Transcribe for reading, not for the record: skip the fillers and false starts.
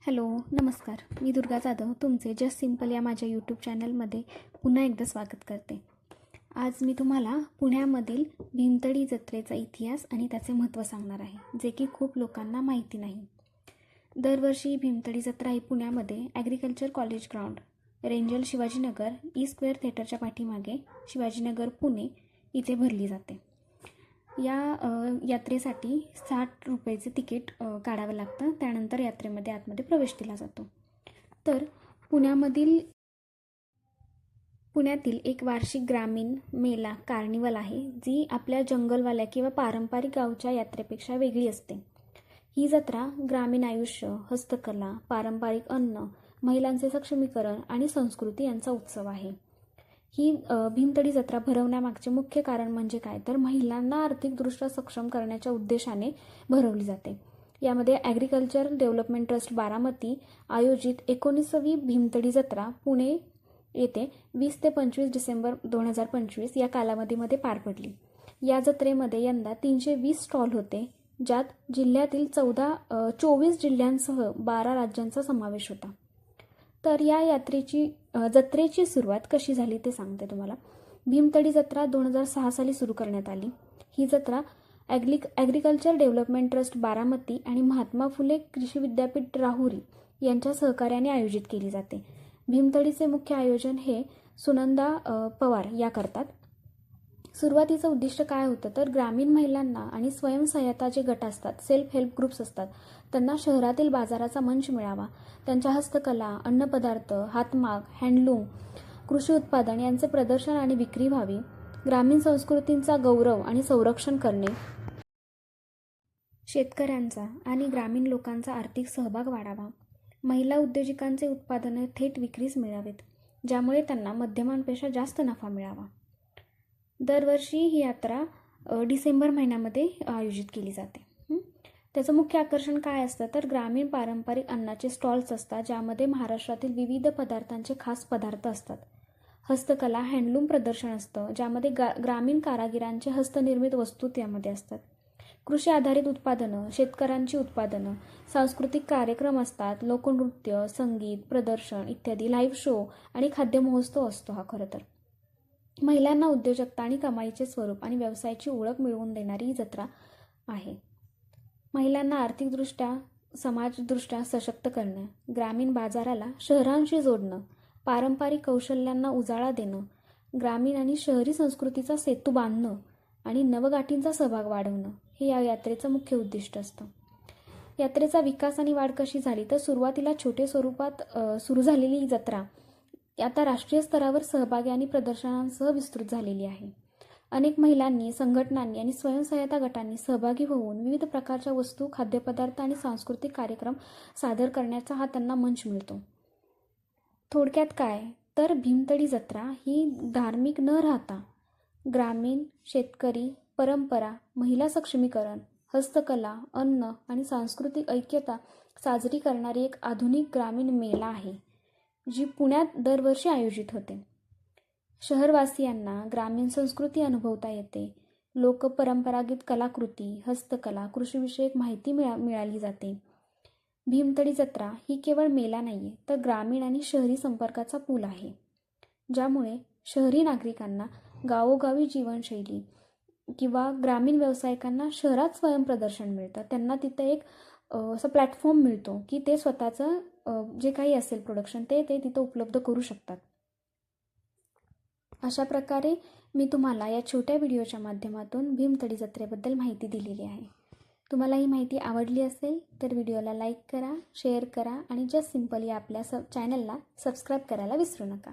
Hello, नमस्कार. मी दुर्गा जाधव तुमचे just simple या माझ्या यूट्यूब चॅनलमध्ये पुन्हा एकदा स्वागत करते. आज मी तुम्हाला पुण्यामधील भीमतडी जत्रेचा इतिहास आणि त्याचे महत्त्व सांगणार आहे, जे की खूप लोकांना माहिती नाही. दरवर्षी भीमतडी जत्रा ही पुण्यामध्ये ॲग्रिकल्चर कॉलेज ग्राउंड, रेंजल शिवाजीनगर, ई स्क्वेअर थिएटरच्या पाठीमागे शिवाजीनगर पुणे इथे भरली जाते. या यात्रेसाठी 60 रुपयाचे तिकीट काढावं लागतं. त्यानंतर यात्रेमध्ये आतमध्ये प्रवेश दिला जातो. तर पुण्यातील एक वार्षिक ग्रामीण मेला कार्निवल आहे, जी आपल्या जंगलवाल्या किंवा पारंपरिक गावच्या यात्रेपेक्षा वेगळी असते. ही जत्रा ग्रामीण आयुष्य, हस्तकला, पारंपरिक अन्न, महिलांचे सक्षमीकरण आणि संस्कृती यांचा उत्सव आहे. ही भीमतडी जत्रा भरवण्यामागचे मुख्य कारण म्हणजे काय, तर महिलांना आर्थिकदृष्ट्या सक्षम करण्याच्या उद्देशाने भरवली जाते. यामध्ये ॲग्रिकल्चर डेव्हलपमेंट ट्रस्ट बारामती आयोजित 19वी भीमतडी जत्रा पुणे येथे 20 ते 25 डिसेंबर 2025 या कालावधीमध्ये पार पडली. या जत्रेमध्ये यंदा 320 स्टॉल होते, ज्यात जिल्ह्यातील 24 जिल्ह्यांसह 12 राज्यांचा समावेश होता. तर या जत्रेची सुरुवात कशी झाली ते सांगते तुम्हाला. भीमतडी जत्रा 2006 साली सुरू करण्यात आली. ही जत्रा ॲग्रिकल्चर डेव्हलपमेंट ट्रस्ट बारामती आणि महात्मा फुले कृषी विद्यापीठ राहुरी यांच्या सहकार्याने आयोजित केली जाते. भीमतडीचे मुख्य आयोजन हे सुनंदा पवार या करतात. सुरुवातीचं उद्दिष्ट काय होतं, तर ग्रामीण महिलांना आणि स्वयंसहायता जे गट असतात, सेल्फ हेल्प ग्रुप्स असतात, त्यांना शहरातील बाजाराचा मंच मिळावा. त्यांच्या हस्तकला, अन्नपदार्थ, हातमाग, हँडलूम, कृषी उत्पादन यांचे प्रदर्शन आणि विक्री व्हावी. ग्रामीण संस्कृतींचा गौरव आणि संरक्षण करणे. शेतकऱ्यांचा आणि ग्रामीण लोकांचा आर्थिक सहभाग वाढावा. महिला उद्योजकांचे उत्पादने थेट विक्रीस मिळावेत, ज्यामुळे त्यांना मध्यमांपेक्षा जास्त नफा मिळावा. दरवर्षी ही यात्रा डिसेंबर महिन्यामध्ये आयोजित केली जाते. त्याचं मुख्य आकर्षण काय असतं, तर ग्रामीण पारंपरिक अन्नाचे स्टॉल्स असतात, ज्यामध्ये महाराष्ट्रातील विविध पदार्थांचे खास पदार्थ असतात. हस्तकला, हँडलूम प्रदर्शन असतं, ज्यामध्ये ग्रामीण कारागिरांचे हस्तनिर्मित वस्तू त्यामध्ये असतात. कृषी आधारित उत्पादनं, शेतकऱ्यांची उत्पादनं, सांस्कृतिक कार्यक्रम असतात, लोकनृत्य, संगीत, प्रदर्शन इत्यादी, लाईव्ह शो आणि खाद्य महोत्सव असतो हा खरं तर. महिलांना उद्योजकता आणि कमाईचे स्वरूप आणि व्यवसायाची ओळख मिळवून देणारी ही जत्रा आहे. महिलांना आर्थिकदृष्ट्या, समाजदृष्ट्या सशक्त करणं, ग्रामीण बाजाराला शहरांशी जोडणं, पारंपरिक कौशल्यांना उजाळा देणं, ग्रामीण आणि शहरी संस्कृतीचा सेतू बांधणं आणि नवगाठींचा सहभाग वाढवणं हे या यात्रेचं मुख्य उद्दिष्ट असतं. यात्रेचा विकास आणि वाढ कशी झाली, तर सुरुवातीला छोटे स्वरूपात सुरू झालेली ही जत्रा आता राष्ट्रीय स्तरावर सहभागी आणि प्रदर्शनांसह विस्तृत झालेली आहे. अनेक महिलांनी, संघटनांनी आणि स्वयंसहायता गटांनी सहभागी होऊन विविध प्रकारच्या वस्तू, खाद्यपदार्थ आणि सांस्कृतिक कार्यक्रम सादर करण्याचा हा त्यांना मंच मिळतो. थोडक्यात काय, तर भीमतडी जत्रा ही धार्मिक न राहता ग्रामीण, शेतकरी, परंपरा, महिला सक्षमीकरण, हस्तकला, अन्न आणि सांस्कृतिक ऐक्यता साजरी करणारी एक आधुनिक ग्रामीण मेला आहे, जी पुण्यात दरवर्षी आयोजित होते. शहरवासियांना ग्रामीण संस्कृती अनुभवता येते. लोकपरंपरागत कलाकृती, हस्तकला, कृषीविषयक माहिती मिळाली जाते. भीमतडी जत्रा ही केवळ मेला नाही, तर ग्रामीण आणि शहरी संपर्काचा पूल आहे, ज्यामुळे शहरी नागरिकांना गावोगावी जीवनशैली किंवा ग्रामीण व्यावसायिकांना शहरात स्वयंप्रदर्शन मिळतं. त्यांना तिथं एक असं प्लॅटफॉर्म मिळतो की ते स्वतःचं जे काही असेल प्रोडक्शन ते तिथं उपलब्ध करू शकतात. अशा प्रकारे मी तुम्हाला या छोट्या व्हिडिओच्या माध्यमातून भीमतडी जत्रेबद्दल माहिती दिलेली आहे. तुम्हाला ही माहिती आवडली असेल तर व्हिडिओला लाईक करा, शेअर करा आणि जस्ट सिंपल या आपल्या चॅनलला सबस्क्राईब करायला विसरू नका.